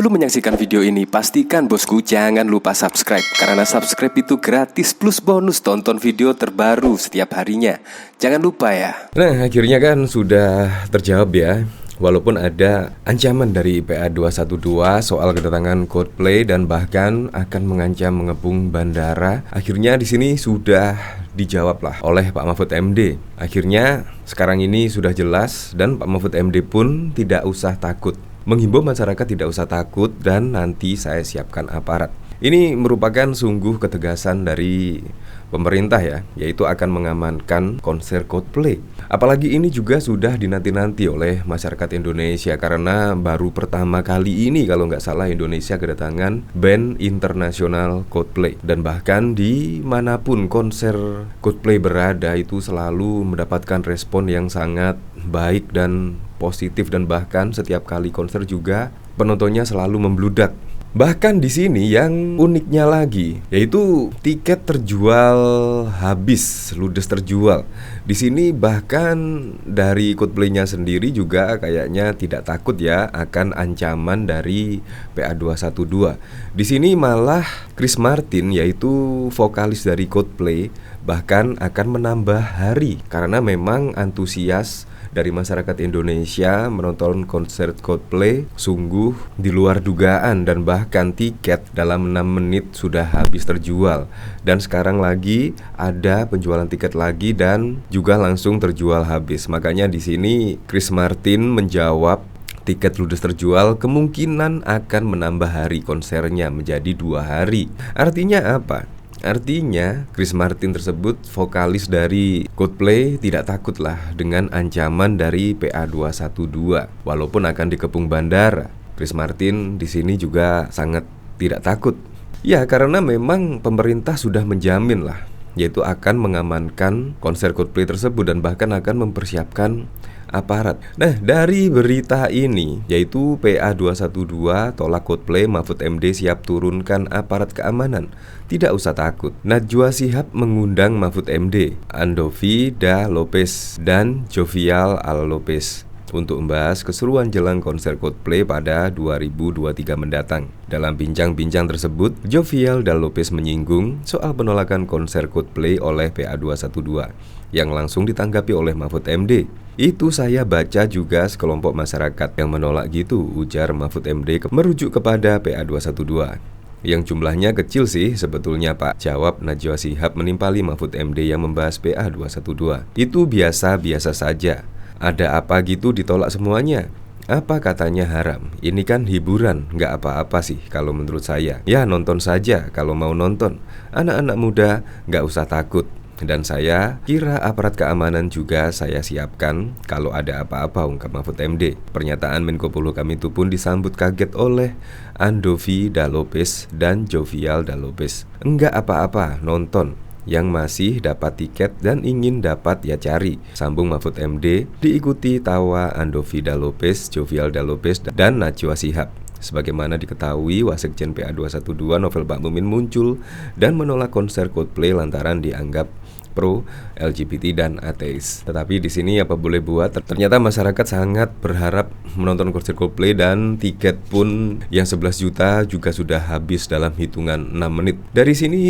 Sebelum menyaksikan video ini, pastikan bosku jangan lupa subscribe. Karena subscribe itu gratis plus bonus tonton video terbaru setiap harinya. Jangan lupa ya. Nah, akhirnya kan sudah terjawab ya. Walaupun ada ancaman dari PA212 soal kedatangan Coldplay dan bahkan akan mengancam mengepung bandara, akhirnya di sini sudah dijawab lah oleh Pak Mahfud MD. Akhirnya sekarang ini sudah jelas dan Pak Mahfud MD pun tidak usah takut. Menghimbau masyarakat tidak usah takut dan nanti saya siapkan aparat. Ini merupakan sungguh ketegasan dari pemerintah ya, yaitu akan mengamankan konser Coldplay. Apalagi ini juga sudah dinanti-nanti oleh masyarakat Indonesia karena baru pertama kali ini kalau nggak salah Indonesia kedatangan band internasional Coldplay. Dan bahkan dimanapun konser Coldplay berada itu selalu mendapatkan respon yang sangat baik dan positif, dan bahkan setiap kali konser juga penontonnya selalu membludak. Bahkan di sini yang uniknya lagi yaitu tiket terjual habis, ludes terjual. Di sini bahkan dari Coldplay-nya sendiri juga kayaknya tidak takut ya akan ancaman dari PA212. Di sini malah Chris Martin yaitu vokalis dari Coldplay bahkan akan menambah hari karena memang antusias dari masyarakat Indonesia menonton konser Coldplay sungguh di luar dugaan, dan bahkan tiket dalam 6 menit sudah habis terjual. Dan sekarang lagi ada penjualan tiket lagi dan juga langsung terjual habis. Makanya di sini Chris Martin menjawab tiket ludes terjual kemungkinan akan menambah hari konsernya menjadi 2 hari. Artinya apa? Artinya Chris Martin tersebut vokalis dari Coldplay tidak takutlah dengan ancaman dari PA212 walaupun akan dikepung bandara. Chris Martin di sini juga sangat tidak takut. Ya, karena memang pemerintah sudah menjamin lah, yaitu akan mengamankan konser Coldplay tersebut dan bahkan akan mempersiapkan aparat. Nah, dari berita ini yaitu PA212 tolak Coldplay, Mahfud MD siap turunkan aparat keamanan. Tidak usah takut. Najwa Shihab mengundang Mahfud MD, Andovi Da Lopez dan Jovial Al Lopez untuk membahas keseruan jelang konser Coldplay pada 2023 mendatang. Dalam bincang-bincang tersebut, Jovial Da Lopez menyinggung soal penolakan konser Coldplay oleh PA212 yang langsung ditanggapi oleh Mahfud MD. Itu saya baca juga sekelompok masyarakat yang menolak gitu, ujar Mahfud MD merujuk kepada PA212. Yang jumlahnya kecil sih sebetulnya Pak, jawab Najwa Shihab menimpali Mahfud MD yang membahas PA212. Itu biasa-biasa saja. Ada apa gitu ditolak semuanya? Apa katanya haram? Ini kan hiburan, nggak apa-apa sih kalau menurut saya. Ya nonton saja kalau mau nonton. Anak-anak muda nggak usah takut. Dan saya kira aparat keamanan juga saya siapkan kalau ada apa-apa, ungkap Mahfud MD. Pernyataan Menko Polhukam itu pun disambut kaget oleh Andovi Da Lopez dan Jovial Da Lopez. Enggak apa-apa, nonton. Yang masih dapat tiket dan ingin dapat ya cari, sambung Mahfud MD, diikuti tawa Andovi Da Lopez, Jovial Da Lopez dan Najwa Shihab. Sebagaimana diketahui, Wasekjen PA212 Novel Bakmumin muncul dan menolak konser Coldplay lantaran dianggap pro LGBT dan ateis. Tetapi di sini apa boleh buat, ternyata masyarakat sangat berharap menonton konser Coldplay dan tiket pun yang 11 juta juga sudah habis dalam hitungan 6 menit. Dari sini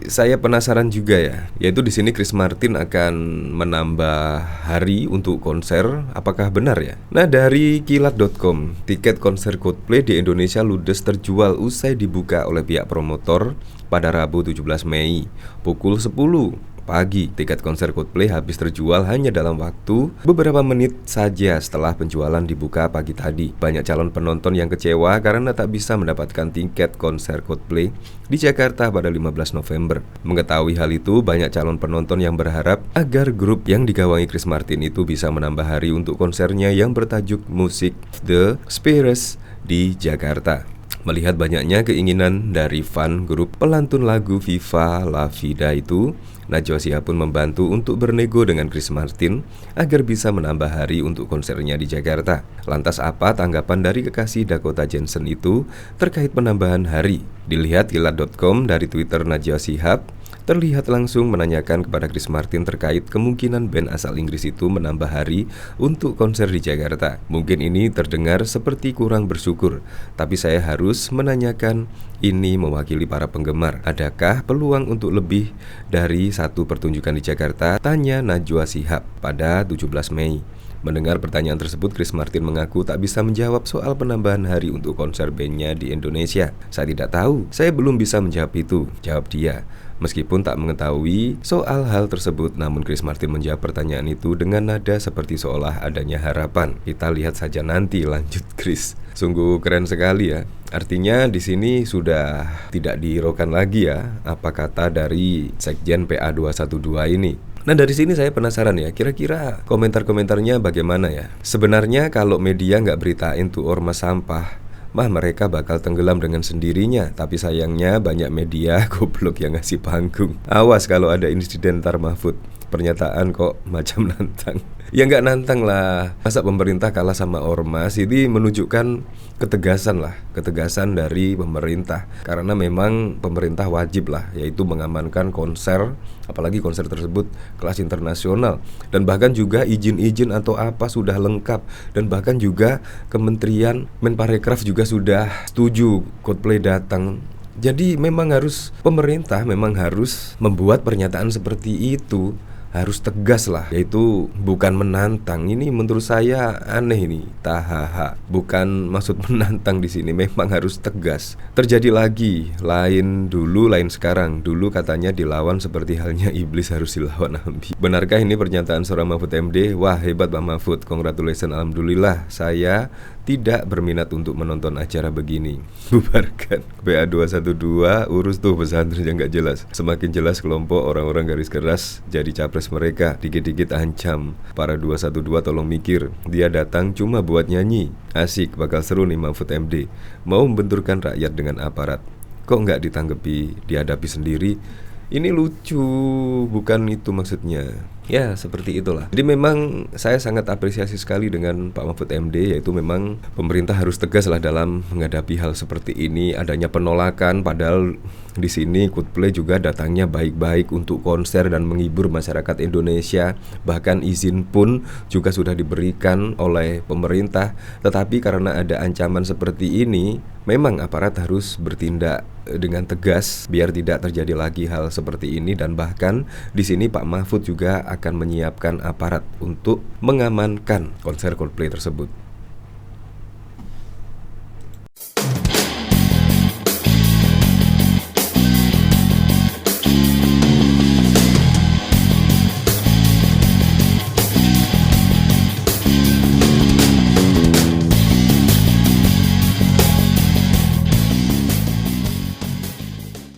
saya penasaran juga ya, yaitu di sini Chris Martin akan menambah hari untuk konser. Apakah benar ya? Nah, dari kilat.com, tiket konser Coldplay di Indonesia ludes terjual usai dibuka oleh pihak promotor pada Rabu 17 Mei pukul 10 pagi. Tiket konser Coldplay habis terjual hanya dalam waktu beberapa menit saja setelah penjualan dibuka pagi tadi. Banyak calon penonton yang kecewa karena tak bisa mendapatkan tiket konser Coldplay di Jakarta pada 15 November. Mengetahui hal itu, banyak calon penonton yang berharap agar grup yang digawangi Chris Martin itu bisa menambah hari untuk konsernya yang bertajuk Musik The Spheres di Jakarta. Melihat banyaknya keinginan dari fan grup pelantun lagu Viva La Vida itu, Najwa Shihab pun membantu untuk bernego dengan Chris Martin agar bisa menambah hari untuk konsernya di Jakarta. Lantas apa tanggapan dari kekasih Dakota Johnson itu terkait penambahan hari? Dilihat kilat.com dari Twitter Najwa Shihab, terlihat langsung menanyakan kepada Chris Martin terkait kemungkinan band asal Inggris itu menambah hari untuk konser di Jakarta. Mungkin ini terdengar seperti kurang bersyukur, tapi saya harus menanyakan ini mewakili para penggemar. Adakah peluang untuk lebih dari satu pertunjukan di Jakarta? Tanya Najwa Shihab pada 17 Mei. Mendengar pertanyaan tersebut, Chris Martin mengaku tak bisa menjawab soal penambahan hari untuk konser bandnya di Indonesia. Saya tidak tahu, saya belum bisa menjawab itu, jawab dia. Meskipun tak mengetahui soal hal tersebut, namun Chris Martin menjawab pertanyaan itu dengan nada seperti seolah adanya harapan. Kita lihat saja nanti, lanjut Chris. Sungguh keren sekali ya. Artinya di sini sudah tidak dihiraukan lagi ya apa kata dari Sekjen PA212 ini. Nah dari sini saya penasaran ya, kira-kira komentar-komentarnya bagaimana ya? Sebenarnya kalau media nggak beritain tuh ormas sampah, mereka bakal tenggelam dengan sendirinya. Tapi sayangnya banyak media goblok yang ngasih panggung. Awas kalau ada insiden ntar Mahfud, pernyataan kok macam nantang. Ya nggak nantang lah, masa pemerintah kalah sama ormas. Ini menunjukkan ketegasan lah, ketegasan dari pemerintah. Karena memang pemerintah wajib lah, yaitu mengamankan konser, apalagi konser tersebut kelas internasional. Dan bahkan juga izin-izin atau apa sudah lengkap. Dan bahkan juga Kementerian Menparekraf juga sudah setuju Coldplay datang. Jadi memang harus, pemerintah memang harus membuat pernyataan seperti itu. Harus tegas lah, yaitu bukan menantang. Ini menurut saya aneh ini, tahaha. Bukan maksud menantang di sini, memang harus tegas. Terjadi lagi, lain dulu, lain sekarang. Dulu katanya dilawan seperti halnya iblis harus dilawan nabi. Benarkah ini pernyataan seorang Mahfud MD? Wah hebat Pak Mahfud, congratulations, alhamdulillah. Saya tidak berminat untuk menonton acara begini. Bubarkan PA212, urus tuh pesantren yang gak jelas. Semakin jelas kelompok orang-orang garis keras jadi capres mereka. Dikit-dikit ancam. Para 212 tolong mikir, dia datang cuma buat nyanyi. Asik, bakal seru nih Mahfud MD. Mau membenturkan rakyat dengan aparat, kok gak ditanggapi, dihadapi sendiri. Ini lucu, bukan itu maksudnya. Ya seperti itulah. Jadi memang saya sangat apresiasi sekali dengan Pak Mahfud MD, yaitu memang pemerintah harus tegas lah dalam menghadapi hal seperti ini. Adanya penolakan, padahal di sini Coldplay juga datangnya baik-baik untuk konser dan menghibur masyarakat Indonesia. Bahkan izin pun juga sudah diberikan oleh pemerintah. Tetapi karena ada ancaman seperti ini, memang aparat harus bertindak dengan tegas biar tidak terjadi lagi hal seperti ini. Dan bahkan di sini Pak Mahfud juga akan menyiapkan aparat untuk mengamankan konser Coldplay tersebut.